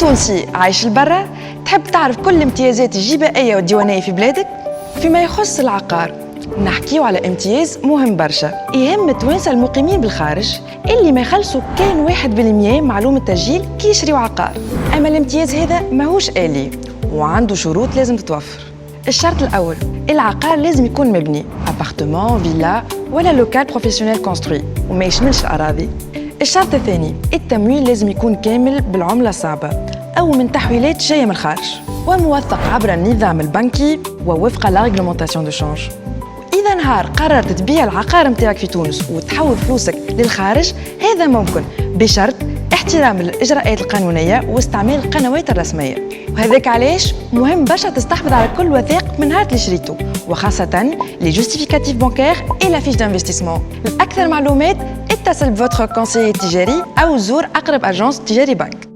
تونسي عايش لبرا تحب تعرف كل الامتيازات الجبائية والديوانية في بلادك؟ فيما يخص العقار نحكيو على امتياز مهم برشا يهم التوانسة المقيمين بالخارج اللي ما يخلصوا كان 1% معلومة تسجيل كي يشريوا عقار. أما الامتياز هذا ماهوش آلي وعنده شروط لازم تتوفر. الشرط الأول العقار لازم يكون مبني أبارتمان، فيلا ولا لوكال بروفيسيونيل كونستروي وما يشملش الأراضي. الشرط الثاني التمويل لازم يكون كامل بالعملة الصعبة أو من تحويلات جاية من الخارج وموثق عبر النظام البنكي ووفق لا ريغلومونطاسيون دو شونج. إذا نهار قررت تبيع العقار متاعك في تونس وتحول فلوسك للخارج هذا ممكن بشرط احترام الإجراءات القانونية واستعمال القنوات الرسمية. وهذاك علاش مهم برشا تستحفظ على كل وثائق من نهار اللي شريته وخاصة لي جوستيفيكاتيف بانكير إي لا فيش دانفستيسمون. لأكثر معلومات اتصل بفوتر كونسيي تجاري أو زور أقرب أجانس تجاري بنك.